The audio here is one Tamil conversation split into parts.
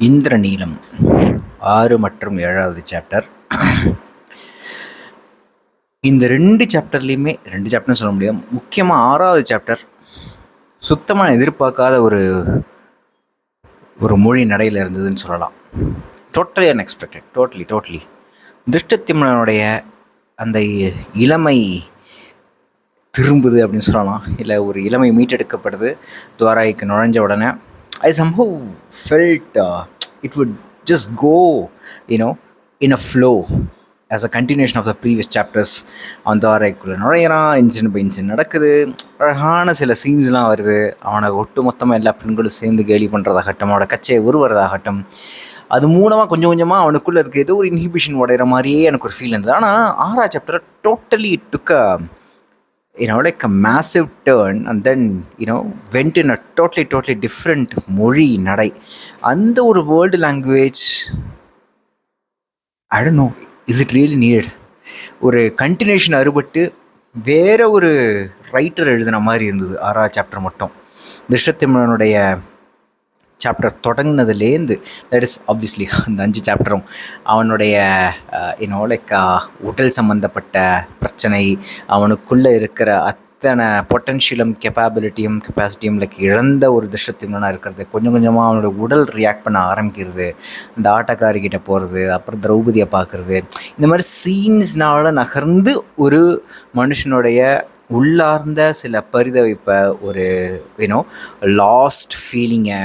இந்திரநீலம் 6 மற்றும் 7வது சாப்டர். இந்த 2 சாப்டர்லேயுமே 2 சாப்டர்னு சொல்ல முடியாது, முக்கியமாக 6வது சாப்டர் சுத்தமாக எதிர்பார்க்காத ஒரு மொழி நடையில் இருந்ததுன்னு சொல்லலாம். டோட்டலி அன்எக்ஸ்பெக்டட், டோட்டலி திருஷ்டத்யும்னனுடைய அந்த இளமை திரும்புது அப்படின்னு சொல்லலாம், இல்லை ஒரு இளமை மீட்டெடுக்கப்படுது துவாராய்க்கு நுழைஞ்ச உடனே. I somehow felt it would just go, in a flow as a continuation of the previous chapters. அவன் துவாரைக்குள்ளே நுழையிறான், இன்சிடென்ட் பை இன்சிடென்ட் நடக்குது, அழகான சில சீன்ஸ்லாம் வருது. அவனை ஒட்டு மொத்தமாக எல்லா பெண்களும் சேர்ந்து கேலி பண்ணுறதாகட்டும், அவனோட கச்சையை உருவுறதாகட்டும், அது மூலமாக கொஞ்சம் கொஞ்சமாக அவனுக்குள்ளே இருக்க ஏதோ ஒரு இன்ஹிபிஷன் உடையிற மாதிரியே எனக்கு ஒரு ஃபீல் இருந்தது. ஆனால் 6வது chapter totally took like a massive turn and then went in a totally different மொழி நடை. அந்த ஒரு world language, I don't know, is it really needed? ஒரு கண்டினியூஷன் அறுபட்டு வேற ஒரு ரைட்டர் எழுதின மாதிரி இருந்தது 6வது சாப்டர் மட்டும். திருஷ்டத்யும்னனுடைய சாப்டர் தொடங்கினதுலேருந்து, தட் இஸ் ஆப்வியஸ்லி அந்த 5 சாப்டரும் அவனுடைய லைக் உடல் சம்மந்தப்பட்ட பிரச்சனை, அவனுக்குள்ளே இருக்கிற அத்தனை பொட்டன்ஷியலும் கெப்பாசிட்டியும் லைக் இழந்த ஒரு திருஷ்டத்யும்னனாக இருக்கிறது. கொஞ்சம் கொஞ்சமாக அவனோட உடல் ரியாக்ட் பண்ண ஆரம்பிக்கிறது, இந்த ஆட்டக்காரிக்கிட்ட போகிறது, அப்புறம் திரௌபதியை பார்க்குறது, இந்த மாதிரி சீன்ஸ்னால நகர்ந்து ஒரு மனுஷனுடைய உள்ளார்ந்த சில பரிதவிப்பை, ஒரு லாஸ்ட் ஃபீலிங்கை,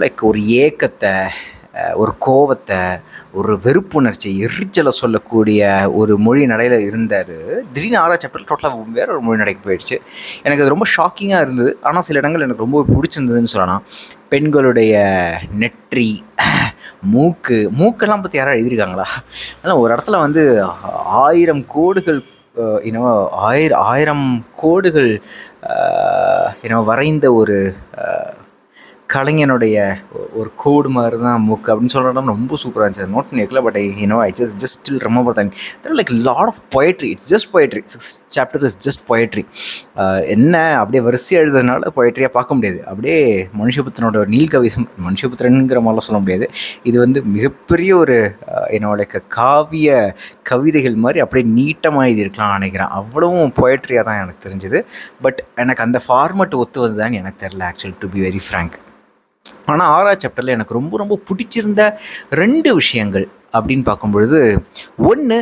லைக் ஒரு ஏக்கத்தை, ஒரு கோவத்தை, ஒரு வெறுப்புணர்ச்சி, எரிச்சலை சொல்லக்கூடிய ஒரு மொழி நடையில் இருந்தது. திடீர்னு 6வது சாப்டர் டோட்டலாக வேற ஒரு மொழி நடைக்கு போயிடுச்சு. எனக்கு அது ரொம்ப ஷாக்கிங்காக இருந்தது. ஆனால் சில இடங்கள் எனக்கு ரொம்ப பிடிச்சிருந்ததுன்னு சொல்லலாம். பெண்களுடைய நெற்றி, மூக்கெல்லாம் பற்றி யாராவது எழுதியிருக்காங்களா? ஆனால் ஒரு இடத்துல 1000 கோடுகள், 1000 கோடுகள் வரைந்த ஒரு கலைஞனுடைய ஒரு கோடு மாதிரி தான் மூக்கு அப்படின்னு சொல்கிறோம். ரொம்ப சூப்பராக இருந்துச்சு. நோட் பண்ணி வைக்கல, but I just still remember that there like lot of poetry. It's just poetry. 6th chapter is just poetry. என்ன அப்படியே வரிசையாக எழுதுறதுனால பொயட்ரியாக பார்க்க முடியாது. அப்படியே மனுஷபுத்திரனோட ஒரு நீல்கவிதம், மனுஷபுத்திரனுங்கிற மாதிரிலாம் சொல்ல முடியாது. இது மிகப்பெரிய ஒரு லைக் காவிய கவிதைகள் மாதிரி அப்படியே நீட்டமாக எழுதியிருக்கலாம் நினைக்கிறேன். அவ்வளவும் பொயட்ரியாக தான் எனக்கு தெரிஞ்சுது. பட் எனக்கு அந்த ஃபார்மட் ஒத்து வந்ததுதான் எனக்கு தெரில, actually, to be very frank. ஆனால் 6வது சாப்டரில் எனக்கு ரொம்ப பிடிச்சிருந்த 2 விஷயங்கள் அப்படின்னு பார்க்கும்பொழுது, ஒன்று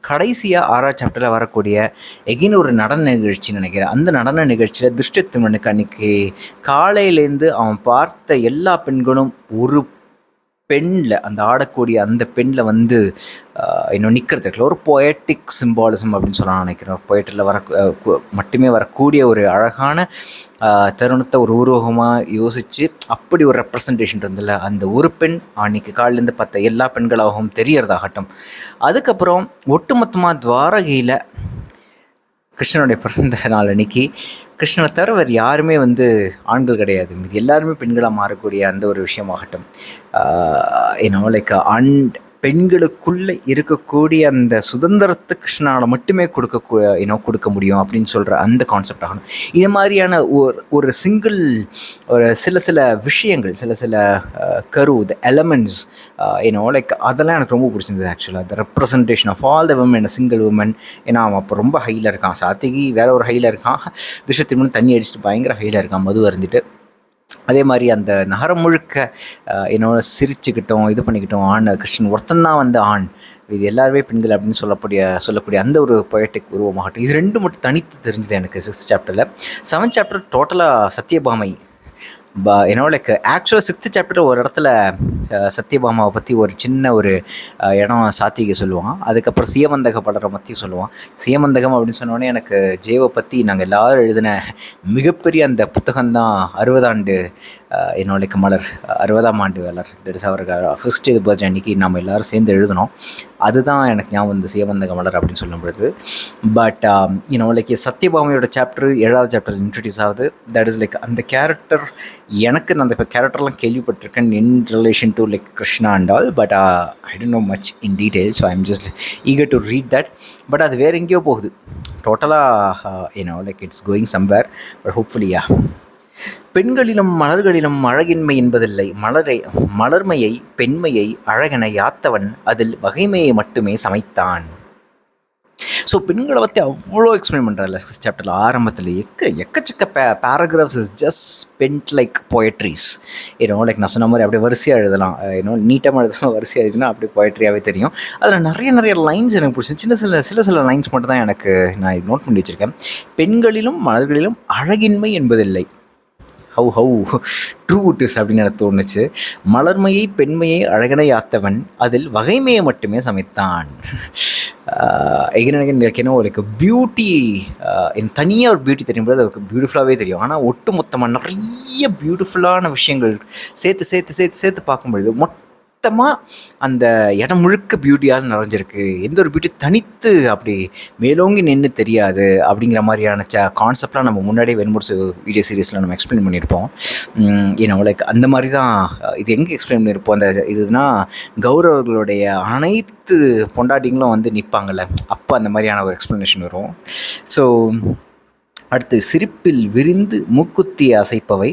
கடைசியாக 6வது சாப்டரில் வரக்கூடிய எகின் ஒரு நடன நிகழ்ச்சின்னு நினைக்கிறேன். அந்த நடன நிகழ்ச்சியில் திருஷ்டத்யும்னனுக்கு அன்றைக்கி காலையிலேருந்து அவன் பார்த்த எல்லா பெண்களும் ஒரு பெண்ணில், அந்த ஆடக்கூடிய அந்த பெண்ணில் நிற்கிறதுக்குள்ள ஒரு பொயட்டிக் சிம்பாலிசம் அப்படின்னு சொல்ல நினைக்கிறேன். பொயட்டில் மட்டுமே வரக்கூடிய ஒரு அழகான தருணத்தை ஒரு உருவகமாக யோசித்து அப்படி ஒரு ரெப்ரசன்டேஷன் இருந்தில்ல, அந்த ஒரு பெண் அன்றைக்கி காலிலேருந்து பார்த்த எல்லா பெண்களாகவும் தெரியறதாகட்டும். அதுக்கப்புறம் ஒட்டுமொத்தமாக துவாரகையில் கிருஷ்ணனுடைய பிறந்த நாள் அன்னைக்கு கிருஷ்ணனை தவிர வேறு யாருமே ஆண்கள் கிடையாது, இது எல்லாருமே பெண்களாக மாறக்கூடிய அந்த ஒரு விஷயமாகட்டும். லைக் பெண்களுக்குள்ளே இருக்கக்கூடிய அந்த சுதந்திரத்தை கிருஷ்ணனால் மட்டுமே கொடுக்க முடியும் அப்படின்னு சொல்கிற அந்த கான்செப்ட் ஆகணும். இது மாதிரியான ஒரு சிங்கிள் ஒரு சில விஷயங்கள், சில கரு, த எலமெண்ட்ஸ், லைக் அதெல்லாம் எனக்கு ரொம்ப பிடிச்சிருந்தது ஆக்சுவலாக. The representation of all the women, single woman. ஏன்னா அவன் அப்போ ரொம்ப ஹையில் இருக்கான், சாத்திகி வேற ஒரு ஹையில் இருக்கான், திருஷ்டத்யும்னன் தண்ணி அடிச்சுட்டு பயங்கர ஹையில் இருக்கான், மது அருந்திட்டு. அதே மாதிரி அந்த நகரம் முழுக்க சிரிச்சுக்கிட்டோம், இது பண்ணிக்கிட்டோம், ஆண் கிருஷ்ணன் ஒருத்தந்தான் ஆண், இது எல்லாருமே பெண்கள் அப்படின்னு சொல்லக்கூடிய அந்த ஒரு பொயட்டிக் உருவமாகட்டும். இது 2 மட்டும் தனித்து தெரிஞ்சது எனக்கு 6th சாப்டரில். 7th சாப்டர் டோட்டலாக சத்யபாமை. லைக் ஆக்சுவலாக 6th சாப்டர் ஒரு இடத்துல சத்யபாமாவை பற்றி ஒரு சின்ன ஒரு இடம் சாத்திகை சொல்லுவான். அதுக்கப்புறம் சியமந்தக படரை பற்றி சொல்லுவான். சியமந்தகம் அப்படின்னு சொன்னோடனே எனக்கு ஜேவை பற்றி நாங்கள் எல்லோரும் எழுதின மிகப்பெரிய அந்த புத்தகம்தான் 60 ஆண்டு லைக் மலர், 60ஆம் ஆண்டு மலர். தட் இஸ் அவருக்கு ஃபர்ஸ்ட் இது பர்த்டே அன்றைக்கி நம்ம எல்லோரும் சேர்ந்து எழுதினோம். அதுதான் எனக்கு ஞாபகம் சியமந்தக மலர் அப்படின்னு சொல்லும் பொழுது. பட் லைக் சத்யபாமையோட சாப்டர் 7வது சாப்டர் இன்ட்ரடியூஸ் ஆகுது. தட் இஸ் லைக் அந்த கேரக்டர், எனக்கு நான் அந்த கேரக்டர்லாம் கேள்விப்பட்டிருக்கேன் in relation to like Krishna and all, but I don't know much in detail. So I am just eager to read that. But அது வேறு எங்கேயோ போகுது டோட்டலாக, like it's going somewhere. But hopefully பெண்களிலும் மலர்களிலும் அழகின்மை என்பதில்லை, மலர்மையை பெண்மையை அழகென யாத்தவன் அதில் வகைமையை மட்டுமே சமைத்தான். ஸோ பெண்களை பற்றி அவ்வளோ எக்ஸ்பிளைன் பண்ணுறாருல சாப்டரில் ஆரம்பத்தில் எக்கச்சக்க paragraphs is just spent like poetries. Like நான் சொன்ன மாதிரி அப்படியே வரிசையாக எழுதலாம், நீட்டாக எழுதாமல் வரிசையாக எழுதினா அப்படியே போயட்ரியாகவே தெரியும். அதில் நிறைய லைன்ஸ் எனக்கு பிடிச்சி, சில லைன்ஸ் மட்டும் தான் எனக்கு நான் நோட் பண்ணி வச்சுருக்கேன். பெண்களிலும் மலர்களிலும் அழகின்மை என்பதில்லை, ஹவு ட்ரூ இட் இஸ் அப்படின்னு எனக்கு தோணுச்சு. மலர்மையை பெண்மையை அழகனை யாத்தவன் அதில் வகைமையை மட்டுமே சமைத்தான். எனக்கு லைக் பியூட்டி தனியாக ஒரு பியூட்டி தெரியும்போது அதுக்கு பியூட்டிஃபுல்லாகவே தெரியும். ஆனால் ஒட்டு மொத்தமாக நிறைய பியூட்டிஃபுல்லான விஷயங்கள் சேர்த்து சேர்த்து சேர்த்து சேர்த்து பார்க்கும்பொழுது மொத்தமாக அந்த இடம் முழுக்க பியூட்டியால் நிறைஞ்சிருக்கு. எந்த ஒரு பியூட்டி தனித்து அப்படி மேலோங்கி நின்று தெரியாது அப்படிங்கிற மாதிரியான கான்செப்ட்லாம் நம்ம முன்னாடியே வெண்மூர்ஸ் வீடியோ சீரீஸில் நம்ம எக்ஸ்பிளைன் பண்ணியிருப்போம். லைக் அந்த மாதிரி தான் இது எங்கே எக்ஸ்பிளைன் பண்ணியிருப்போம், அந்த இதுனா கௌரவர்களுடைய அனைத்து பொண்டாட்டிங்களும் வந்து நிற்பாங்கள்ல, அப்போ அந்த மாதிரியான ஒரு எக்ஸ்ப்ளனேஷன் வரும். ஸோ அடுத்து, சிரிப்பில் விரிந்து மூக்குத்தி அசைப்பவை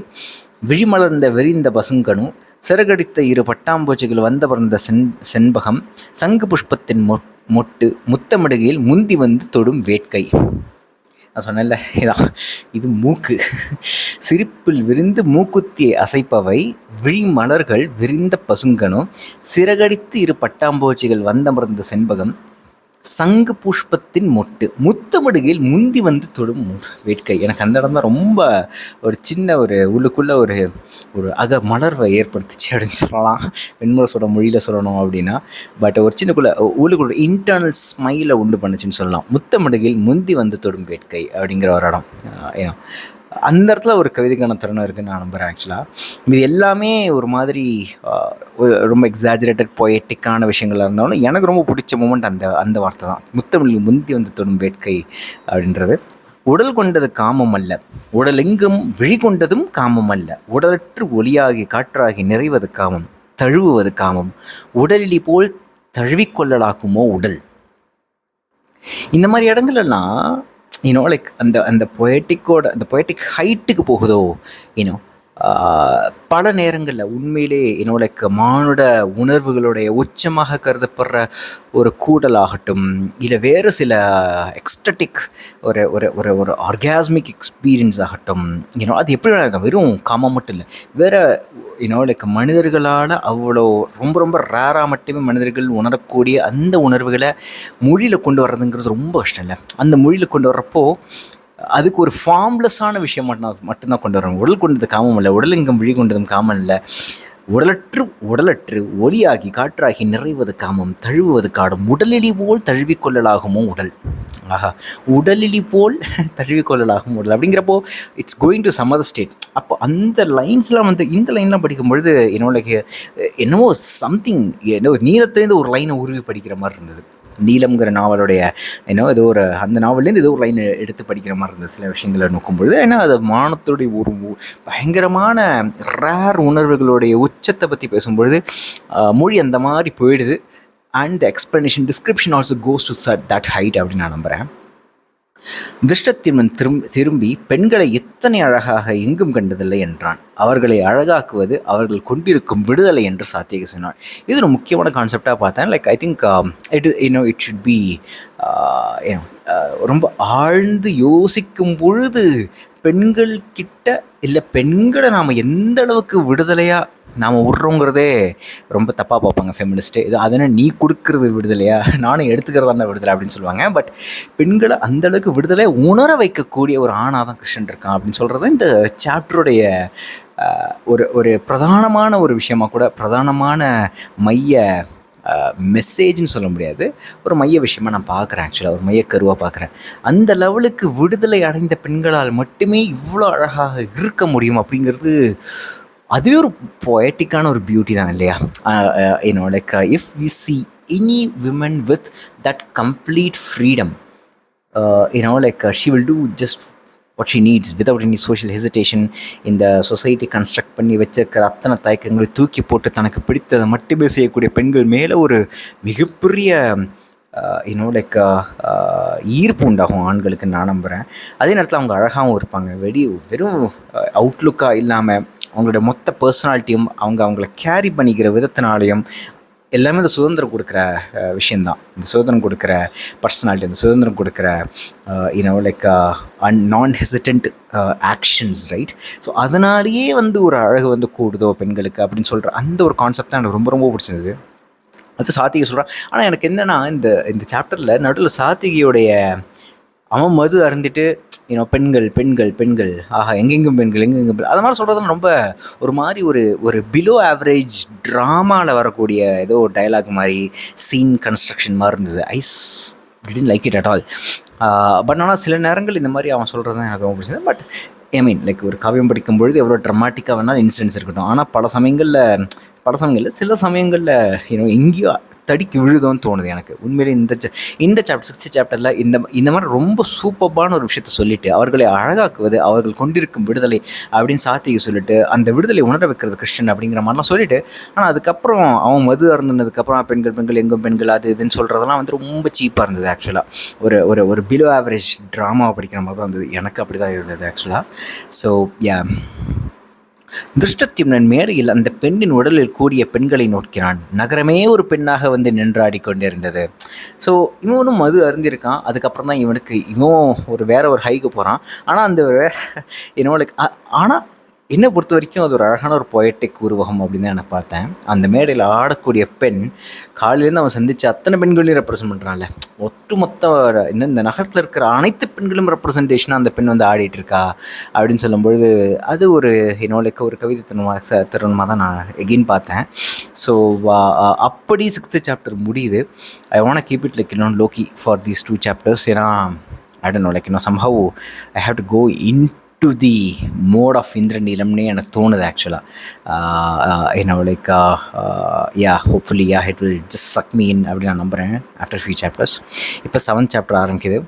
விழிமலர்ந்த விரிந்த பசுங்கனு சிறகடித்த இரு பட்டாம்பூச்சிகள் வந்தபர்ந்த செண்பகம் சங்கு புஷ்பத்தின் மொட்டு முத்தமிடுகையில் முந்தி வந்து தொடும் வேட்கை. நான் சொன்னேன்ல, இதான் இது மூக்கு. சிரிப்பில் விரிந்து மூக்குத்தி அசைப்பவை விழிமலர்கள் விரிந்த பசுங்கனும் சிறகடித்து இரு பட்டாம்பூச்சிகள் வந்தமர்ந்த செண்பகம் சங்கு புஷ்பத்தின் முத்தமிடுகையில் முந்தி வந்து தொடும் வேட்கை. எனக்கு அந்த இடம் தான் ரொம்ப ஒரு சின்ன ஒரு உள்ளுக்குள்ளே ஒரு மலர்வை ஏற்படுத்துச்சு அப்படின்னு சொல்லலாம், வெண்முரசோட மொழியில் சொல்லணும் அப்படின்னா. பட் ஒரு உள்ளுக்குள்ள இன்டர்னல் ஸ்மைலை உண்டு பண்ணுச்சுன்னு சொல்லலாம். முத்தமிடுகையில் முந்தி வந்து தொடும் வேட்கை அப்படிங்கிற ஒரு இடம். அந்த இடத்துல ஒரு கவிதைக்கான தருணம் இருக்குதுன்னு நான் நம்புகிறேன். ஆக்சுவலாக இது எல்லாமே ஒரு மாதிரி ரொம்ப எக்ஸாஜரேட்டட் பொயட்டிக்கான விஷயங்களாக இருந்தாலும் எனக்கு ரொம்ப பிடிச்ச மூமெண்ட் அந்த வார்த்தை தான், முத்தமிழில் முந்தி வந்து தொடும் வேட்கை அப்படின்றது. உடல் கொண்டது காமம் அல்ல, உடலெங்கும் விழி கொண்டதும் காமம் அல்ல, உடலற்று ஒளியாகி காற்றாகி நிறைவது காமம், தழுவுவது காமம், உடலிலி போல் தழுவிக்கொள்ளலாகுமோ உடல். இந்த மாதிரி இடங்கள்லாம் லைக் அந்த பொயட்டிக் ஹைட்டுக்கு போகுதோ பல நேரங்களில் உண்மையிலே லைக் மானுட உணர்வுகளுடைய உச்சமாக கருதப்படுற ஒரு கூடலாகட்டும், இல்லை வேறு சில எக்ஸ்டட்டிக் ஒரு ஒரு ஒரு ஒரு ஆர்காஸ்மிக் எக்ஸ்பீரியன்ஸ் ஆகட்டும், அது எப்படி இருக்கும், வெறும் காமம் மட்டும் இல்லை, வேறு லைக் மனிதர்களால் அவ்வளோ ரொம்ப ரொம்ப ரேராக மட்டுமே மனிதர்கள் உணரக்கூடிய அந்த உணர்வுகளை மொழியில் கொண்டு வர்றதுங்கிறது ரொம்ப கஷ்டம் இல்லை. அந்த மொழியில் கொண்டு வர்றப்போ அதுக்கு ஒரு ஃபார்ம்லெஸ்ஸான விஷயம் மட்டும்தான் கொண்டு வரணும். உடல் கொண்டது காமம் இல்லை, உடலெங்கும் விழி கொண்டதும் காமம் இல்லை, உடலற்று ஒளியாகி காற்றாகி நிறைவது காமம், தழுவுவது காடும், உடலிலி போல் தழுவிக்கொள்ளலாகுமோ உடல். ஆஹா, உடலிலி போல் தழுவிக்கொள்ளலாகும் உடல் அப்படிங்கிறப்போ it's going to some other state. அப்போ அந்த லைன்ஸ்லாம் வந்து இந்த லைன்லாம் படிக்கும்பொழுது என்னவோ சம்திங் நீளத்துலேருந்து ஒரு லைனை உருவி படிக்கிற மாதிரி இருந்தது. நீலம்ங்கிற நாவலுடைய ஏதோ ஒரு அந்த நாவல்லேருந்து ஏதோ ஒரு லைன் எடுத்து படிக்கிற மாதிரி இருந்தது சில விஷயங்களை நோக்கும்பொழுது. ஏன்னா அது மானத்துடைய ஒரு பயங்கரமான ரேர் உணர்வுகளுடைய உச்சத்தை பற்றி பேசும்பொழுது மொழி அந்த மாதிரி போயிடுது. And the explanation description also goes to that height அப்படின்னு நான் நம்புகிறேன். திருஷ்டத்தின் திரும்பி பெண்களை எத்தனை அழகாக எங்கும் கண்டதில்லை என்றான். அவர்களை அழகாக்குவது அவர்கள் கொண்டிருக்கும் விடுதலை என்று சாத்தியக சொன்னான். இது ஒரு முக்கியமான கான்செப்டாக பார்த்தேன். Like I think it should be ரொம்ப ஆழ்ந்து யோசிக்கும் பொழுது பெண்கள் கிட்ட இல்லை பெண்களை நாம் எந்த அளவுக்கு விடுதலையாக நாம் விட்றோங்கிறதே ரொம்ப தப்பாக பார்ப்பாங்க ஃபெமினிஸ்ட்டு. இது அதனால் நீ கொடுக்குறது விடுதலையா, நானும் எடுத்துக்கிறதா விடுதலை அப்படின்னு சொல்லுவாங்க. பட் பெண்களை அந்தளவுக்கு விடுதலை உணர வைக்கக்கூடிய ஒரு ஆணாக தான் கிருஷ்ணன் இருக்கான் அப்படின்னு சொல்கிறது இந்த சாப்டருடைய ஒரு பிரதானமான ஒரு விஷயமாக கூட, பிரதானமான மைய மெசேஜ்னு சொல்ல முடியாது, ஒரு மைய விஷயமாக நான் பார்க்குறேன். ஆக்சுவலாக ஒரு மையக்கருவாக பார்க்குறேன். அந்த லெவலுக்கு விடுதலை அடைந்த பெண்களால் மட்டுமே இவ்வளோ அழகாக இருக்க முடியும் அப்படிங்கிறது அதுவே ஒரு பொயட்டிக்கான ஒரு பியூட்டி தான் இல்லையா? Like if we see any women with that complete freedom, like she will do just what she needs without any social hesitation. இந்த சொசைட்டி கன்ஸ்ட்ரக்ட் பண்ணி வச்சிருக்கிற அத்தனை தயக்கங்களை தூக்கி போட்டு தனக்கு பிடித்ததை மட்டுமே செய்யக்கூடிய பெண்கள் மேலே ஒரு மிகப்பெரிய லைக் ஈர்ப்பு உண்டாகும் ஆண்களுக்கு நான் நம்புகிறேன். அதே நேரத்தில் அவங்க அழகாகவும் இருப்பாங்க. வெறும் அவுட்லுக்காக இல்லாமல் அவங்களுடைய மொத்த பர்சனாலிட்டியும் அவங்கள கேரி பண்ணிக்கிற விதத்தினாலையும் எல்லாமே இந்த சுதந்திரம் கொடுக்குற விஷயந்தான். இந்த சுதந்திரம் கொடுக்குற பர்சனாலிட்டி, இந்த சுதந்திரம் கொடுக்குற லைக் நான் ஹெசிடென்ட் ஆக்ஷன்ஸ், ரைட்? ஸோ அதனாலேயே ஒரு அழகு கூடுதோ பெண்களுக்கு அப்படின்னு சொல்கிற அந்த ஒரு கான்செப்ட் தான் எனக்கு ரொம்ப ரொம்ப பிடிச்சிருந்தது. அது சாத்திகை சொல்கிறான். ஆனால் எனக்கு என்னென்னா இந்த சாப்டரில் நடுவில் சாத்திகையுடைய அவன் மது அருந்திட்டு பெண்கள் பெண்கள் பெண்கள் ஆஹா எங்கெங்கும் பெண்கள் எங்கெங்கும் பெண்கள் அது மாதிரி சொல்கிறதுலாம் ரொம்ப ஒரு மாதிரி ஒரு பிலோ ஆவரேஜ் ட்ராமாவில் வரக்கூடிய ஏதோ ஒரு டைலாக் மாதிரி சீன் கன்ஸ்ட்ரக்ஷன் மாதிரி இருந்தது. Didn't like it at all. But ஆனால் சில நேரங்கள் இந்த மாதிரி அவன் சொல்கிறது தான் எனக்கு ரொம்ப பிடிச்சது. பட் லைக் ஒரு காவியம் படிக்கும் பொழுது எவ்வளோ ட்ரமாட்டிக்காக வேணாலும் இன்சிடென்ட்ஸ் இருக்கட்டும். ஆனால் சில சமயங்களில் எங்கேயோ தடிக்கு விழுதோன்னு தோணுது எனக்கு உண்மையிலே. இந்த சாப்டர் 6th சாப்டரில் இந்த மாதிரி ரொம்ப சூப்பர்பான ஒரு விஷயத்தை சொல்லிவிட்டு அவர்களை அழகாக்குவது அவர்கள் கொண்டிருக்கும் விடுதலை அப்படின்னு சாத்திகை சொல்லிட்டு அந்த விடுதலை உணர வைக்கிறது கிருஷ்ணன் அப்படிங்கிற மாதிரிலாம் சொல்லிவிட்டு, ஆனால் அதுக்கப்புறம் அவன் மது அருந்தினதுக்கப்புறம் பெண்கள் பெண்கள் எங்கும் பெண்கள் அது இதுன்னு சொல்கிறதெல்லாம் ரொம்ப சீப்பாக இருந்தது. ஆக்சுவலாக ஒரு பிலோ ஆவரேஜ் ட்ராமாவை படிக்கிற மாதிரி தான் இருந்தது. எனக்கு அப்படி தான் இருந்தது ஆக்சுவலாக. ஸோ திருஷ்டத்யும்னன் மேடையில் அந்த பெண்ணின் உடலில் கூடிய பெண்களை நோக்கினான். நகரமே ஒரு பெண்ணாக நின்றாடி கொண்டிருந்தது. ஸோ இவனும் மது அருந்திருக்கான். அதுக்கப்புறம் தான் இவன் வேற ஒரு ஹைக்கு போகிறான். ஆனால் அந்த லைக் ஆனால் என்னை பொறுத்த வரைக்கும் அது ஒரு அழகான ஒரு பொயட்டிக் உருவகம் அப்படின்னு தான் நான் பார்த்தேன். அந்த மேடையில் ஆடக்கூடிய பெண் காலையிலேருந்து அவன் சந்தித்த அத்தனை பெண்களையும் ரெப்ரசன்ட் பண்ணுறான்ல. ஒட்டுமொத்த இந்த நகரத்தில் இருக்கிற அனைத்து பெண்களும் ரெப்ரசன்டேஷனாக அந்த பெண் இருக்கா அப்படின்னு சொல்லும்பொழுது அது ஒரு லைக் ஒரு கவிதை தருணமாக தான் நான் எகெயின் பார்த்தேன். ஸோ அப்படி 6th சாப்டர் முடியுது. I want keep it like lowkey for these 2 chapters. ஏன்னா I don't know like somehow I have to go in to the mode of இந்திரநீலம்னே எனக்கு தோணுது ஆக்சுவலாக. Like hopefully it will just suck me in அப்படின்னு நான் நம்புகிறேன். ஆஃப்டர் ஃபியூ சாப்டர்ஸ் இப்போ 7th சாப்டர் ஆரம்பிக்குது.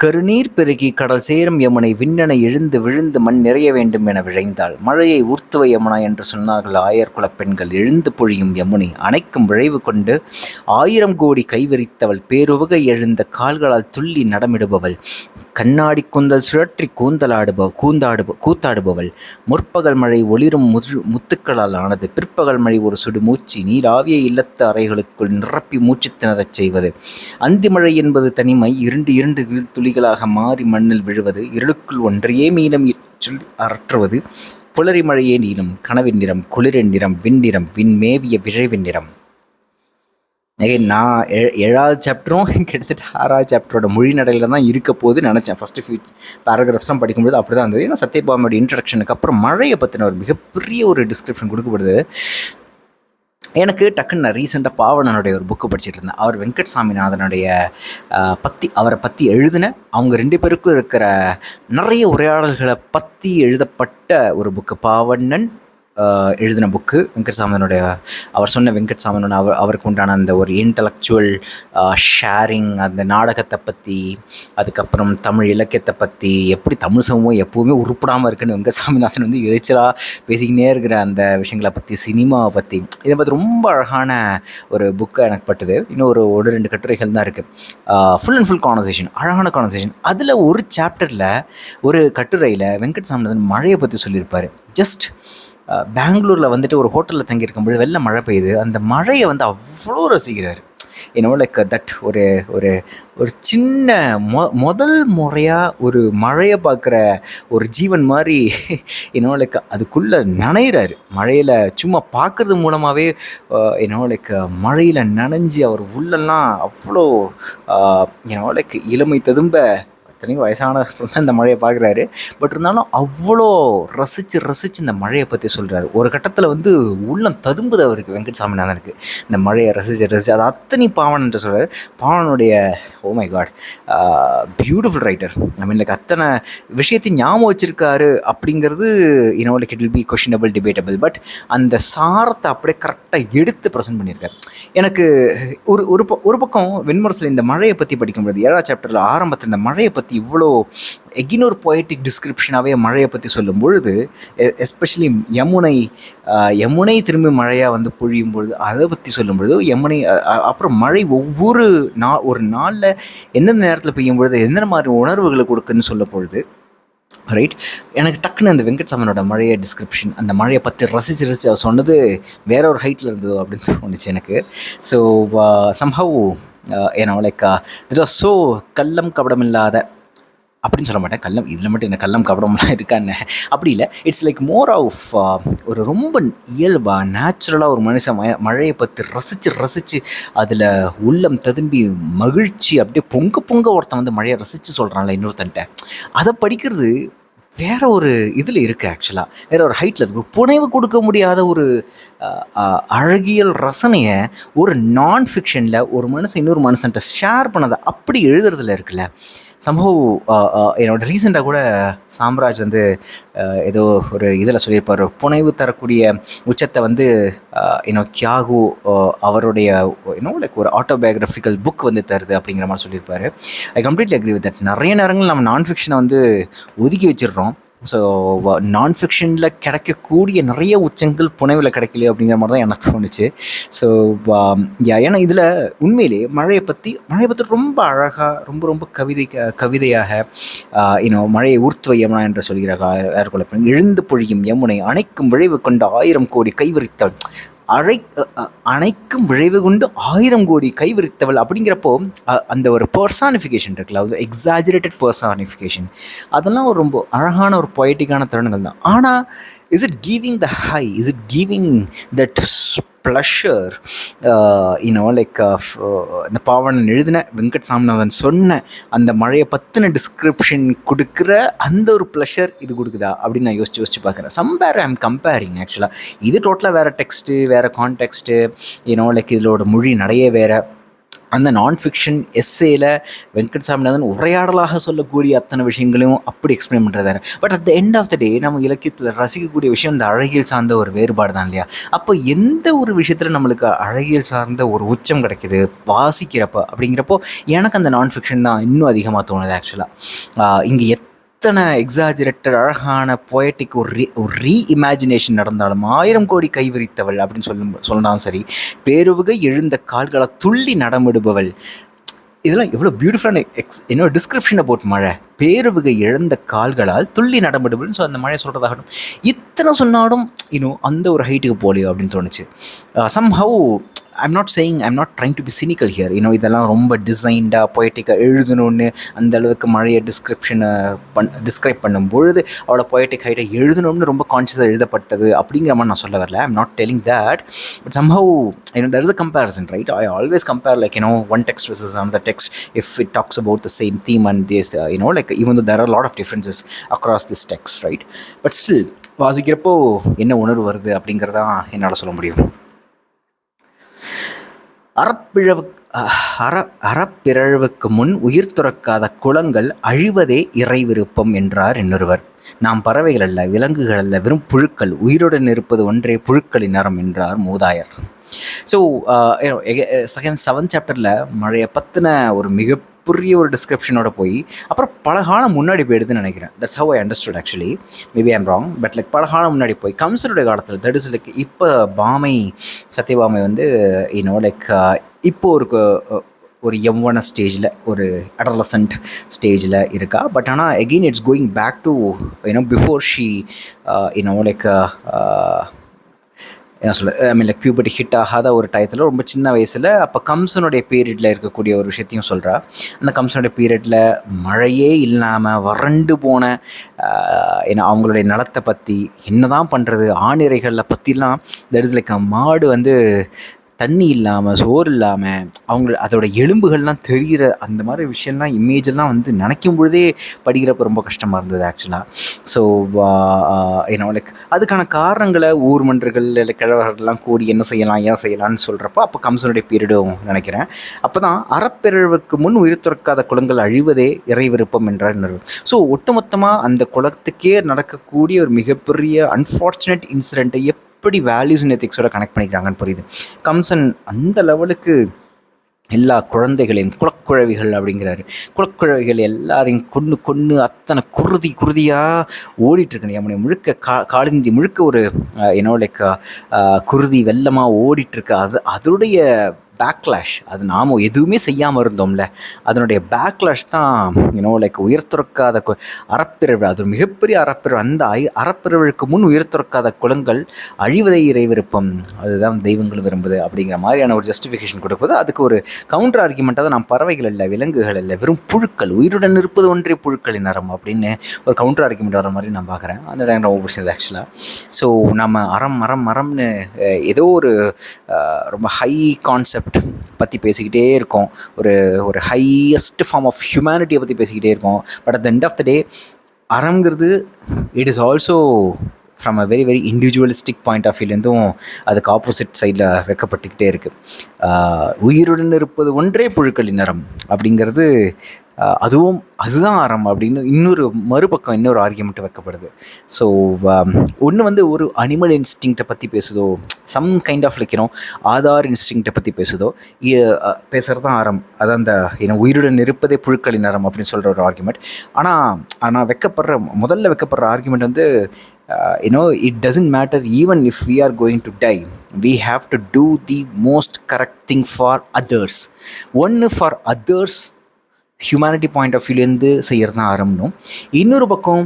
கருநீர் பெருகி கடல் சேரும் யமுனை விண்ணென எழுந்து விழுந்து மண் நிறைய வேண்டும் என விழைந்தாள். மழையை ஊர்த்துவ யமுனா என்று சொன்னார்கள் ஆயர்குலப் பெண்கள். எழுந்து பொழியும் யமுனை அணைக்கும் விழைவு கொண்டு 1000 கோடி கைவிரித்தவள். பேருவகை எழுந்த கால்களால் துள்ளி நடமிடுபவள். கண்ணாடி கூந்தல் சுழற்றி கூத்தாடுபவள். முற்பகல் மழை ஒளிரும் முத்துக்களால் ஆனது. பிற்பகல் மழை ஒரு சுடு மூச்சு நீராவிய இல்லத்து அறைகளுக்குள் நிரப்பி மூச்சு திணறச் செய்வது. அந்தி மழை என்பது தனிமை. இரண்டு துளிகளாக மாறி மண்ணில் விழுவது. இருளுக்குள் ஒன்றையே மீனம் சொல்லி அரற்றுவது. புலரி மழையே நீளம். கனவின் நிறம் குளிரின் நிறம் விண்ணிறம் விண்மேவிய விழைவின் நிறம். நான் 7வது சாப்டரும் கிட்டத்தட்ட 6வது சாப்டரோட மொழி நடையில் தான் இருக்க போது நினச்சேன். ஃபஸ்ட்டு ஃபியூ பேராகிராஃப்ஸ்லாம் படிக்கும்போது அப்படி தான் இருந்தது. ஏன்னா சத்யபாமாவோட இன்ட்ரடக்ஷனுக்கு அப்புறம் மழையை பற்றின ஒரு மிகப்பெரிய ஒரு டிஸ்கிரிப்ஷன் கொடுக்கப்படுது. எனக்கு டக்குன்னு நான் ரீசெண்டாக பாவனனுடைய ஒரு புக்கு படிச்சுட்டு இருந்தேன். அவர் வெங்கட் சாமிநாதனுடைய அவரை பற்றி எழுதின அவங்க 2 பேருக்கும் இருக்கிற நிறைய உரையாடல்களை பற்றி எழுதப்பட்ட ஒரு புக்கு. பாவண்ணன் எழுதின புக்கு வெங்கட் சாமனுடைய. அவர் சொன்ன வெங்கட் சாமனோட அவருக்கு உண்டான அந்த ஒரு இன்டலெக்சுவல் ஷேரிங், அந்த நாடகத்தை பற்றி, அதுக்கப்புறம் தமிழ் இலக்கியத்தை பற்றி, எப்படி தமிழ் சமூகம் எப்போவுமே உருப்படாமல் இருக்குன்னு வெங்கட் சாமிநாதன் எரிச்சலாக பேசிக்கினே இருக்கிற அந்த விஷயங்களை பற்றி, சினிமாவை பற்றி, இதை பற்றி ரொம்ப அழகான ஒரு புக்கை எனக்கு பட்டுது. இன்னும் ஒரு 2 கட்டுரைகள் தான் இருக்குது. ஃபுல் அண்ட் ஃபுல் கான்வர்சேஷன், அழகான கான்வர்சேஷன். அதில் ஒரு சாப்டரில் ஒரு கட்டுரையில் வெங்கட் சாமிநாதன் மழையை பற்றி சொல்லியிருப்பார். ஜஸ்ட் பெங்களூரில் ஒரு ஹோட்டலில் தங்கியிருக்கும்போது வெள்ளம் மழை பெய்யுது. அந்த மழையை அவ்வளோ ரசிக்கிறார். லைக் தட் ஒரு ஒரு ஒரு சின்ன முதல் முறையாக ஒரு மழையை பார்க்குற ஒரு ஜீவன் மாதிரி லைக் அதுக்குள்ளே நனைகிறாரு. மழையில் சும்மா பார்க்குறது மூலமாகவே லைக் மழையில் நனைஞ்சி அவர் உள்ளெல்லாம் அவ்வளோ லைக் இளமை ததும்ப இத்தனைக்கும் வயசான தான் இந்த மழையை பார்க்குறாரு. பட் இருந்தாலும் அவ்வளோ ரசித்து இந்த மழையை பற்றி சொல்கிறாரு. ஒரு கட்டத்தில் உள்ளம் ததும்புது அவருக்கு, வெங்கட் சாமிநாதனுக்கு, இந்த மழையை ரசித்து அது அத்தனை பாவன் என்று சொல்கிறார். பாவனுடைய oh my god beautiful writer. Like அத்தனை விஷயத்தையும் ஞாபகம் வச்சுருக்காரு அப்படிங்கிறது like it will be questionable, debatable. But அந்த சாரத்தை அப்படியே கரெக்டாக எடுத்து ப்ரெசென்ட் பண்ணியிருக்காரு. எனக்கு ஒரு பக்கம் வெண்முரசில் இந்த மழையை பற்றி படிக்கும்போது 7வது சாப்டரில் ஆரம்பத்தில் இந்த மழையை பற்றி இவ்வளோ எகின் ஒரு பொயட்டிக் டிஸ்கிரிப்ஷனாகவே மழையை பற்றி சொல்லும் பொழுது, எஸ்பெஷலி யமுனை யமுனை திரும்பி மழையாக வந்து பொழியும் பொழுது அதை பற்றி சொல்லும் பொழுது யமுனை அப்புறம் மழை ஒவ்வொரு ஒரு நாளில் எந்தெந்த நேரத்தில் பெய்யும் பொழுது எந்தெந்த மாதிரி உணர்வுகளை கொடுக்குன்னு சொல்ல பொழுது ரைட், எனக்கு டக்குன்னு அந்த வெங்கட் சாமனோட மழையை டிஸ்கிரிப்ஷன், அந்த மழையை பற்றி ரசித்து அவர் சொன்னது வேற ஒரு ஹைட்டில் இருந்ததோ அப்படின்னு தோணுச்சு எனக்கு. ஸோ சம்ஹவ் ஏன்னா லைக் இட் வாஸ் ஸோ கள்ளம் கபடம் இல்லாத அப்படின்னு சொல்ல மாட்டேன், கள்ளம் இதில் மட்டும் என்ன கள்ளம் கபடம்லாம் இருக்கான்னு அப்படி இல்லை. இட்ஸ் லைக் மோர் ஆஃப் ஒரு ரொம்ப இயல்பாக நேச்சுரலாக ஒரு மனுஷன் மழையை பற்றி ரசித்து அதில் உள்ளம் ததும்பி மகிழ்ச்சி அப்படியே பொங்க ஒருத்தன் வந்து மழையை ரசித்து சொல்கிறான்ல இன்னொருத்தன்ட்ட, அதை படிக்கிறது வேற ஒரு இதில் இருக்குது. ஆக்சுவலாக வேற ஒரு ஹைட்டில் இருக்குது. புனைவு கொடுக்க முடியாத ஒரு அழகியல் ரசனையை ஒரு நான் ஃபிக்ஷனில் ஒரு மனுஷன் இன்னொரு மனுஷன்ட்ட ஷேர் பண்ணதை அப்படி எழுதுறதுல இருக்குல்ல. சம்பவ் என்னோட ரீசெண்டாக கூட சாம்ராஜ் வந்து ஏதோ ஒரு இதில் சொல்லியிருப்பார், புனைவு தரக்கூடிய உச்சத்தை வந்து தியாகு அவருடைய லைக் ஒரு ஆட்டோபயோகிராஃபிக்கல் புக் வந்து தருது அப்படிங்கிற மாதிரி சொல்லியிருப்பார். I completely agree with that. நிறைய நேரங்கள் நம்ம நான் ஃபிக்ஷனை வந்து ஒதுக்கி வச்சிடுறோம். ஸோ நான் ஃபிக்ஷனில் கிடைக்கக்கூடிய நிறைய உச்சங்கள் புனைவில் கிடைக்கலையே அப்படிங்கிற மாதிரி தான் எனக்கு தோணுச்சு. ஸோ ஏன்னா இதில் உண்மையிலே மழையை பற்றி ரொம்ப அழகாக ரொம்ப கவிதையாக மழையை ஊர்த்து யமுனா என்று சொல்கிறார். எழுந்து பொழியும் யமுனை அணைக்கும் விளைவு கொண்ட 1000 கோடி கைவிரித்தவள், அணைக்கும் விளைவு கொண்டு 1000 கோடி கைவிரித்தவள் அப்படிங்கிறப்போ அந்த ஒரு பர்சானிஃபிகேஷன் இருக்குல்ல, அது எக்ஸாஜரேட்டட் பர்சானிஃபிகேஷன், அதெல்லாம் ஒரு ரொம்ப அழகான ஒரு பொயட்டிக்கான தருணங்கள் தான். ஆனால் is it giving the high, is it giving that pleasure? Like இந்த பாவனன் எழுதின வெங்கட் சாமிநாதன் சொன்ன அந்த மழையை பற்றின டிஸ்கிரிப்ஷன் கொடுக்குற அந்த ஒரு ப்ளஷர் இது கொடுக்குதா அப்படின்னு நான் யோசிச்சு பார்க்குறேன். Somewhere I am comparing. ஆக்சுவலாக இது டோட்டலாக வேறு டெக்ஸ்ட்டு, வேறு கான்டெக்ஸ்ட்டு, லைக் இதோட மொழி நிறைய வேறு. அந்த நான் ஃபிக்ஷன் எஸ்ஸேயில் வெங்கட் சாமிநாதன் உரையாடலாக சொல்லக்கூடிய அத்தனை விஷயங்களையும் அப்படி எக்ஸ்பிளைன் பண்ணுறதாரு. But at the end of the day நம்ம இலக்கியத்தில் ரசிக்கக்கூடிய விஷயம் இந்த அழகியல் சார்ந்த ஒரு வேறுபாடு தான் இல்லையா? அப்போ எந்த ஒரு விஷயத்தில் நம்மளுக்கு அழகியல் சார்ந்த ஒரு உச்சம் கிடைக்கிது வாசிக்கிறப்போ அப்படிங்கிறப்போ எனக்கு அந்த நான் ஃபிக்ஷன் தான் இன்னும் அதிகமாக தோணுது. ஆக்சுவலாக இங்கே எத்தனை எக்ஸாஜரேட்டட் அழகான பொயட்டிக் ஒரு ரீஇமேஜினேஷன் நடந்தாலும் 1000 கோடி கைவிரித்தவள் அப்படின்னு சொன்னாலும் சரி, பேருவுகை எழுந்த கால்களை துள்ளி நடமிடுபவள், இதெல்லாம் எவ்வளோ பியூட்டிஃபுல்லான என்னோட டிஸ்கிரிப்ஷனை போட்டு மழை பேருவுகை இழந்த கால்களால் துள்ளி நடமிடுபவள்னு ஸோ அந்த மழையை சொல்கிறதாகட்டும், இத்தனை சொன்னாலும் அந்த ஒரு ஹைட்டுக்கு போலியோ அப்படின்னு தோணுச்சு. Somehow I'm not trying to be cynical here. இதெல்லாம் ரொம்ப டிசைன்டாக பொயட்டிக்காக எழுதணுன்னு அந்த அளவுக்கு மழையை டிஸ்கிரைப் பண்ணும் பொழுது அவளை பொயட்டிக் ஹைட்டை எழுதணும்னு ரொம்ப கான்ஷியஸாக எழுதப்பட்டது அப்படிங்கிற மாதிரி நான் சொல்ல வரல. I'm not telling that. But somehow there is a comparison, right? I always compare like one text versus another text if it talks about the same theme and this like even though there are a lot of differences across this text, right? But still வாசிக்கிறப்போ என்ன உணர்வு வருது அப்படிங்கிறதான் என்னால் சொல்ல முடியும். அறப்பிறழ்வுக்கு முன் உயிர் துறக்காத குளங்கள் அழிவதே இறை விருப்பம் என்றார் இன்னொருவர். நாம் பறவைகள் அல்ல, விலங்குகள் அல்ல, வெறும் புழுக்கள், உயிருடன் இருப்பது ஒன்றே புழுக்களின் அறம் என்றார் மூதாயர். ஸோ செவன்த் சாப்டரில் மழையை பற்றின ஒரு மிகப்பெரிய ஒரு டிஸ்கிரிப்ஷனோட போய் அப்புறம் பல காலம் முன்னாடி போயிடுதுன்னு நினைக்கிறேன். That's how I understood. Actually maybe I'm wrong, but like பல காலம் முன்னாடி போய் கம்சருடைய காலத்தில், தட் இஸ் லைக் இப்போ சத்யபாமை வந்து லைக் இப்போ ஒரு யௌவன ஸ்டேஜில், ஒரு அடலசன்ட் ஸ்டேஜில் இருக்கா. பட் ஆனால் again it's going back to before she like என்ன சொல்ல லைக் பியூபர்ட்டி ஹிட் ஆகாத ஒரு டயத்தில் ரொம்ப சின்ன வயசில் அப்போ கம்சனுடைய பீரியடில் இருக்கக்கூடிய ஒரு விஷயத்தையும் சொல்கிறா. அந்த கம்சனுடைய பீரியடில் மழையே இல்லாமல் வறண்டு போன அவங்களுடைய நலத்தை பற்றி என்ன தான் பண்ணுறது, ஆணிரைகளில் பற்றிலாம், தட் இஸ் லைக் மாடு வந்து தண்ணி இல்லாமல் சோறு இல்லாமல் அதோட எலும்புகள்லாம் தெரிகிற அந்த மாதிரி விஷயம்லாம் இமேஜெல்லாம் வந்து நினைக்கும் பொழுதே படிக்கிறப்ப ரொம்ப கஷ்டமாக இருந்தது ஆக்சுவலாக. ஸோ லைக் அதுக்கான காரணங்களை ஊர் மன்றர்கள் இல்லை கிழவர்கள்லாம் கூடி என்ன செய்யலாம் ஏன் செய்யலாம்னு சொல்கிறப்போ அப்போ கம்சனுடைய பீரியடும் நினைக்கிறேன். அப்போ தான் அறப்பிறழ்வுக்கு முன் உயிர் துறக்காத குளங்கள் அழிவதே இறை விருப்பம் என்றார் இன்னொரு. ஸோ ஒட்டுமொத்தமாக அந்த குளத்துக்கே நடக்கக்கூடிய ஒரு மிகப்பெரிய அன்ஃபார்ச்சுனேட் இன்சிடெண்ட்டை எப்படி வேல்யூஸ் அண்ட் எத்திக்ஸோட கனெக்ட் பண்ணிக்கிறாங்கன்னு புரியுது. கம்சன் அந்த லெவலுக்கு எல்லா குழந்தைகளையும் குலக்குழவிகள் அப்படிங்கிறாரு. குலக்குழவிகள் எல்லாரையும் கொன்று கொன்று அத்தனை குருதியாக ஓடிட்டுருக்கு யமுனை முழுக்க, காளிந்தி முழுக்க ஒரு லைக் குருதி வெள்ளமாக ஓடிட்டுருக்கு. அதோடைய பேக்லாஷ், அது நாம் எதுவுமே செய்யாமல் இருந்தோம்ல, அதனுடைய பேக்லாஷ் தான் லைக் உயர்த்துறக்காத அறப்பிறவு. அது ஒரு மிகப்பெரிய அறப்பிறவு. அந்த அறப்பிறவுக்கு முன் உயர்த்துறக்காத குலங்கள் அழிவதை இறை விருப்பம், அதுதான் தெய்வங்கள் விரும்புது அப்படிங்கிற மாதிரியான ஒரு ஜஸ்டிஃபிகேஷன் கொடுப்பது. அதுக்கு ஒரு கவுண்டர் ஆர்குமெண்ட்டாக தான், நாம் பறவைகள் இல்லை, விலங்குகள் இல்லை, வெறும் புழுக்கள், உயிருடன் இருப்பது ஒன்றே புழுக்களின் அறம் அப்படின்னு ஒரு கவுண்டர் ஆர்குமெண்ட் வர மாதிரி நான் பார்க்குறேன். அந்த டைம் ரொம்ப பிடிச்சது ஆக்சுவலாக. ஸோ நம்ம அறம்னு ஏதோ ஒரு ரொம்ப ஹை கான்செப்ட் பற்றி பேசிக்கிட்டே இருக்கோம், ஒரு ஒரு ஹையஸ்ட் ஃபார்ம் ஆஃப் ஹியூமனிட்டியை பற்றி பேசிக்கிட்டே இருக்கோம். But at the end of the day அறங்கிறது it is also from a very very individualistic point of வியூலேருந்தும் அதுக்கு ஆப்போசிட் சைடில் வைக்கப்பட்டுக்கிட்டே இருக்குது. உயிருடன் இருப்பது ஒன்றே புழுக்களின் அறம் அப்படிங்கிறது, அதுதான் அறம் அப்படின்னு இன்னொரு மறுபக்கம் இன்னொரு ஆர்கியூமெண்ட் வைக்கப்படுது. ஸோ ஒன்று ஒரு அனிமல் இன்ஸ்டிங்க்டை பற்றி பேசுதோ, சம் கைண்ட் ஆஃப் லைக்கிறோம் ஆதார் இன்ஸ்டிங்க்டை பற்றி பேசுதோ, பேசுகிறது தான் அறம். அதான் அந்த உயிருடன் இருப்பதே புழுக்களின் அறம் அப்படின்னு சொல்கிற ஒரு ஆர்கியூமெண்ட். ஆனால் முதல்ல வைக்கப்படுற argument it doesn't matter even if we are going to die, we have to do the most correct thing for others. ஒன்று for others humanity point of வியூலேருந்து செய்கிறது தான் ஆரம்பணும். இன்னொரு பக்கம்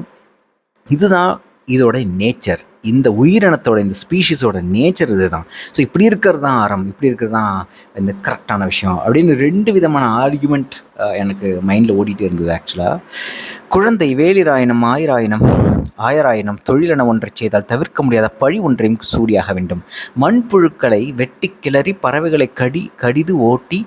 இதுதான் இதோட நேச்சர், இந்த உயிரினத்தோட, இந்த ஸ்பீஷீஸோட நேச்சர் இது தான். ஸோ இப்படி இருக்கிறது தான் அறம், இப்படி இருக்கிறது தான் இந்த கரெக்டான விஷயம் அப்படின்னு 2 விதமான ஆர்குமெண்ட் எனக்கு மைண்டில் ஓடிட்டே இருந்தது ஆக்சுவலாக. குழந்தை வேலிராயினம் ஆயிராயினம் தொழிலென ஒன்றை செய்தால் தவிர்க்க முடியாத பழி ஒன்றையும் சூடியாக வேண்டும். மண்புழுக்களை வெட்டி கிளறி பறவைகளை கடிது ஓட்டி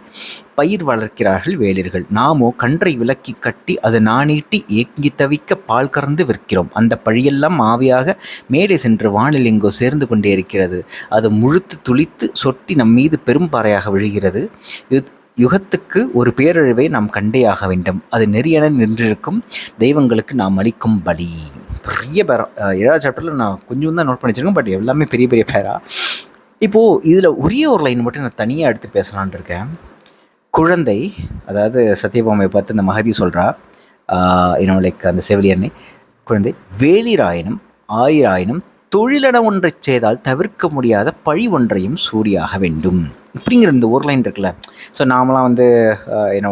பயிர் வளர்க்கிறார்கள் வேலிர்கள். நாமோ கன்றை விலக்கி கட்டி அது நாணீட்டி ஏங்கி தவிக்க பால் கறந்து விற்கிறோம். அந்த பழியெல்லாம் ஆவியாக மேலே சென்று வானில் எங்கோ சேர்ந்து கொண்டே இருக்கிறது. அது முழுத்து துளித்து சொட்டி நம் மீது பெரும் பாறையாக விழுகிறது. யுகத்துக்கு ஒரு பேரழிவை நாம் கண்டே ஆக வேண்டும். அது நெறியென நின்றிருக்கும் தெய்வங்களுக்கு நாம் அளிக்கும் பலி. பெரிய பேரா 7வது சாப்டரில் நான் கொஞ்சம் தான் நோட் பண்ணி வச்சிருக்கேன், பட் எல்லாமே பெரிய பெரிய பேரா. இப்போது இதில் ஒரே ஒரு லைன் மட்டும் நான் தனியாக எடுத்து பேசலான் இருக்கேன். குழந்தை, அதாவது சத்யபாமையை பார்த்து இந்த மகதி சொல்கிறா, லைக் அந்த செவிலியனை, குழந்தை வேலிராயினம் ஆயிராயினம் தொழிலென ஒன்றை செய்தால் தவிர்க்க முடியாத பழி ஒன்றையும் சூடியாக வேண்டும் இப்படிங்கிற இந்த ஒரு லைன் இருக்குல்ல. ஸோ நாமளாம்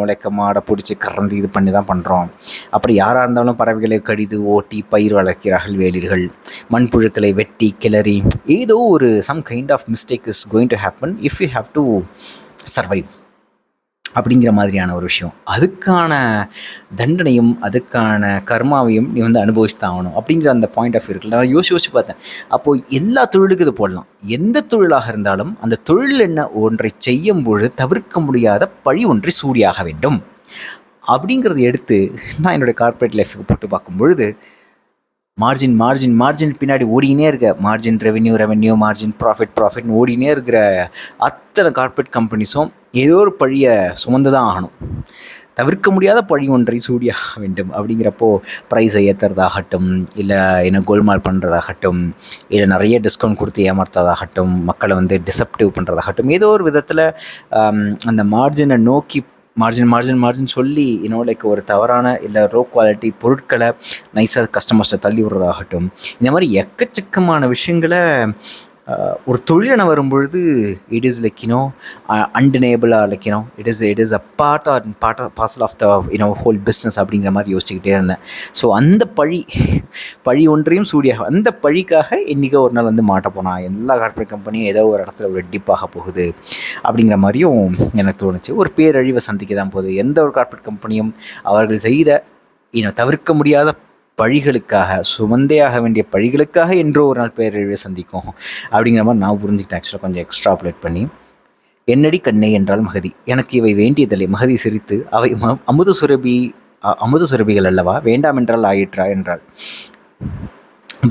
லைக் மாடை பிடிச்சி கறந்து இது பண்ணி தான் பண்ணுறோம். அப்படி யாராக இருந்தாலும் பறவைகளை கடிது ஓட்டி பயிர் வளர்க்கிறார்கள் வேலிர்கள். மண்புழுக்களை வெட்டி கிளறி ஏதோ ஒரு some kind of mistake is going to happen if you have to survive அப்படிங்கிற மாதிரியான ஒரு விஷயம். அதுக்கான தண்டனையும் அதுக்கான கர்மாவையும் நீ அனுபவிச்சு தான் ஆகணும் அப்படிங்கிற அந்த பாயிண்ட் ஆஃப் வியூ இருக்குல்ல. நான் யோசிச்சு பார்த்தேன். அப்போது எல்லா தொழிலுக்கும் இது போடலாம். எந்த தொழிலாக இருந்தாலும் அந்த தொழில் என்ன ஒன்றை செய்யும் பொழுது தவிர்க்க முடியாத பழி ஒன்றை சூடியாக வேண்டும் அப்படிங்கிறத எடுத்து நான் என்னுடைய கார்ப்பரேட் லைஃபுக்கு போட்டு பார்க்கும் பொழுது மார்ஜின் பின்னாடி ஓடினே இருக்க, மார்ஜின் ரெவென்யூ மார்ஜின் ப்ராஃபிட்னு ஓடினே இருக்கிற அத்தனை கார்ப்பரேட் கம்பெனிஸும் ஏதோ ஒரு பழியை சுமந்து தான் ஆகணும். தவிர்க்க முடியாத பழி ஒன்றை சூடியாக வேண்டும் அப்படிங்கிறப்போ ப்ரைஸை ஏற்றுறதாகட்டும், இல்லை கோல்மால் பண்ணுறதாகட்டும், இல்லை நிறைய டிஸ்கவுண்ட் கொடுத்து ஏமாற்றதாகட்டும், மக்களை டிசப்டிவ் பண்ணுறதாகட்டும், ஏதோ ஒரு விதத்தில் அந்த மார்ஜினை நோக்கி மார்ஜின் சொல்லி லைக் ஒரு தவறான இல்லை லோ குவாலிட்டி பொருட்களை நைஸாக கஸ்டமர்ஸை தள்ளி விடுறதாகட்டும், இந்த மாதிரி எக்கச்சக்கமான விஷயங்களை ஒரு தொழிலென வரும்பொழுது இட் இஸ் லைக் அன்டினேபிளாக like it is a parcel of the whole business அப்படிங்கிற மாதிரி யோசிச்சுக்கிட்டே இருந்தேன். ஸோ அந்த பழி ஒன்றையும் சூடியாக, அந்த பழிக்காக என்றைக்கோ ஒரு நாள் மாட்ட போனால் எல்லா கார்ப்பரேட் கம்பெனியும் ஏதோ ஒரு இடத்துல ஒரு டிப்பாக போகுது அப்படிங்கிற மாதிரியும் எனக்கு தோணுச்சு. ஒரு பேரழிவை சந்திக்க தான் போகுது எந்த ஒரு கார்ப்பரேட் கம்பெனியும். அவர்கள் செய்த தவிர்க்க முடியாத பழிகளுக்காக, சுமந்தேயாக வேண்டிய பழிகளுக்காக என்றோ ஒரு நாள் பேரழிவை சந்திக்கும் அப்படிங்கிற மாதிரி நான் புரிஞ்சுக்கிட்டேன். ஆக்சுவலாக கொஞ்சம் எக்ஸ்ட்ராப்லேட் பண்ணி, என்னடி கண்ணே என்றால் மகதி, எனக்கு இவை வேண்டியதில்லை. மகதி சிரித்து, அவை அமுத சுரபிகள் அல்லவா, வேண்டாம் என்றால் ஆயிற்றா என்றாள்.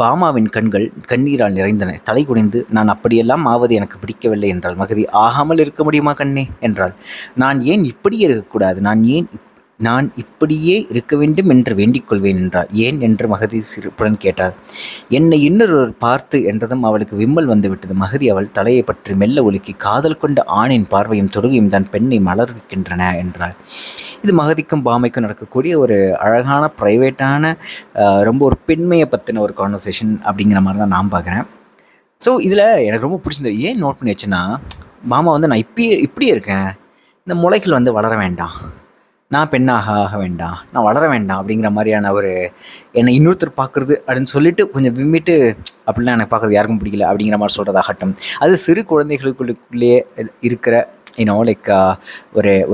பாமாவின் கண்கள் கண்ணீரால் நிறைந்தன. தலை குனிந்து, நான் அப்படியெல்லாம் ஆவது எனக்கு பிடிக்கவில்லை என்றாள். மகதி, ஆகாமல் இருக்க முடியுமா கண்ணே என்றாள். நான் ஏன் இப்படியே இருக்கக்கூடாது, நான் ஏன் நான் இப்படியே இருக்க வேண்டும் என்று வேண்டிக் கொள்வேன் என்றார். ஏன் என்று மகதி சிரிப்புடன் கேட்டார். என்னை இன்னொருவர் பார்த்து என்றதும் அவளுக்கு விம்மல் வந்துவிட்டது. மகதி அவள் தலையை பற்றி மெல்ல ஒலுக்கி, காதல் கொண்ட ஆணின் பார்வையும் தொடுகையும் தான் பெண்ணை மலர்விக்கின்றன என்றார். இது மகதிக்கும் பாமைக்கும் நடக்கக்கூடிய ஒரு அழகான ப்ரைவேட்டான ரொம்ப ஒரு பெண்மையை பற்றின ஒரு கான்வர்சேஷன் அப்படிங்கிற மாதிரி தான் நான் பார்க்குறேன். ஸோ இதில் எனக்கு ரொம்ப பிடிச்சிருந்தது. ஏன் நோட் பண்ணி வச்சேன்னா, மாமா வந்து நான் இப்படியே இருக்கேன், இந்த முளைகள் வந்து வளர வேண்டாம், நான் பெண்ணாக ஆக வேண்டாம், நான் வளர வேண்டாம் அப்படிங்கிற மாதிரியான ஒரு என்னை இன்னொருத்தர் பார்க்குறது அப்படின்னு சொல்லிட்டு கொஞ்சம் விம்மிட்டு, அப்படிலாம் எனக்கு பார்க்குறது யாருக்கும் பிடிக்கல அப்படிங்கிற மாதிரி சொல்கிறதாகட்டும், அது சிறு குழந்தைகளுக்குள்ளேயே இருக்கிற லைக்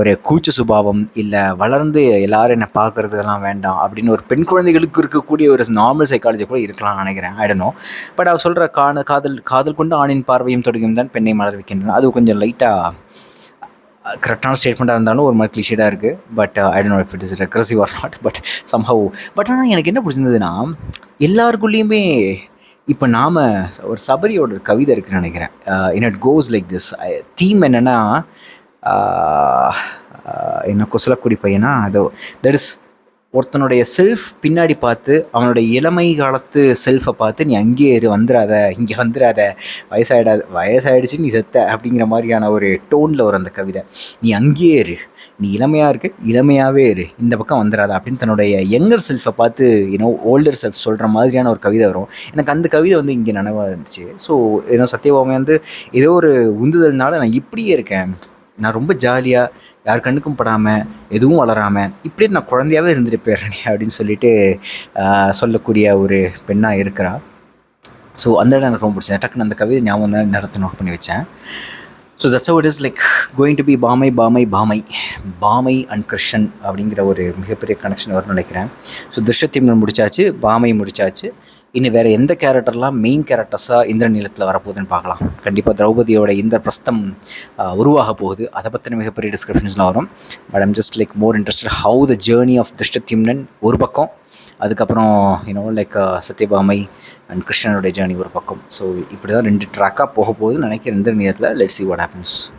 ஒரு கூச்ச சுபாவம், இல்லை வளர்ந்து எல்லாரும் என்னை பார்க்குறதுலாம் வேண்டாம் அப்படின்னு ஒரு பெண் குழந்தைகளுக்கு இருக்கக்கூடிய ஒரு நார்மல் சைக்காலஜி கூட இருக்கலாம்னு நினைக்கிறேன். ஐடனோ. பட் அவர் சொல்கிற காதல் கொண்டு ஆணின் பார்வையும் தொடுகையும் தான் பெண்ணை மலர் வைக்கின்றன, அது கொஞ்சம் லைட்டாக கரெக்டான ஸ்டேட்மெண்ட்டாக இருந்தாலும் ஒரு மாதிரி கிளிஷேடாக இருக்குது. But I don't know if it is regressive or not, but somehow. But ஆனால் எனக்கு என்ன பிடிச்சிருந்ததுன்னா, எல்லாருக்குள்ளேயுமே இப்போ நாம் ஒரு சபரியோட கவிதை இருக்குன்னு நினைக்கிறேன். It goes like this. Theme என்னென்னா, என்ன கொசலக்குடி பையனா அது, தட் இஸ் ஒருத்தனுடைய செல்ஃப் பின்னாடி பார்த்து அவனுடைய இளமை காலத்து செல்ஃபை பார்த்து, நீ அங்கேயே இரு, வந்துடாத, இங்கே வந்துடாத, வயசாயிடுச்சு, நீ செத்த அப்படிங்கிற மாதிரியான ஒரு டோனில் வரும் அந்த கவிதை. நீ அங்கேயே இரு, நீ இளமையாக இருக்கு, இளமையாகவே இரு, இந்த பக்கம் வந்துடாத அப்படின்னு தன்னுடைய யங்கர் செல்ஃபை பார்த்து ஓல்டர் செல்ஃப் சொல்கிற மாதிரியான ஒரு கவிதை வரும். எனக்கு அந்த கவிதை வந்து இங்கே நினைவாக இருந்துச்சு. ஸோ சத்யபாமா வந்து ஏதோ ஒரு உந்துதல்னால நான் இப்படியே இருக்கேன், நான் ரொம்ப ஜாலியாக யார் கண்ணுக்கும் படாமல் எதுவும் வளராமல் இப்படியே நான் குழந்தையாகவே இருந்துட்டு போயிடுறேன் அப்படின்னு சொல்லிட்டு சொல்லக்கூடிய ஒரு பெண்ணாக இருக்கிறா. ஸோ அந்த இடம் எனக்கு ரொம்ப பிடிச்சது. டக்குன்னு அந்த கவிதை ஞாபகம் தான் நேரத்தை நோட் பண்ணி வச்சேன். So that's how it is like going to be Bhama and Krishnan அப்படிங்கிற ஒரு மிகப்பெரிய கனெக்ஷன் வரும்னு நினைக்கிறேன். ஸோ திருஷ்யத்திம்னன் முடிச்சாச்சு, பாமை முடிச்சாச்சு. இன்னும் வேறு எந்த கேரக்டர்லாம் மெயின் கேரக்டர்ஸாக இந்திரநீலத்தில் வரப்போகுதுன்னு பார்க்கலாம். கண்டிப்பாக திரௌபதியோட இந்த பிரஸ்தம் உருவாக போகுது, அதை பற்றின மிகப்பெரிய டிஸ்கிரிப்ஷன்ஸ்லாம் வரும். But I'm just like more interested how the journey of திருஷ்யத்திம்னன் ஒரு பக்கம், அதுக்கப்புறம் லைக் சத்யபாமை அண்ட் கிருஷ்ணனுடைய ஜேர்னி ஒரு பக்கம். ஸோ இப்படி தான் 2 ட்ராக்காக போக போகுது நினைக்கிறேன் இந்திரநீலத்தில். Let's see what happens.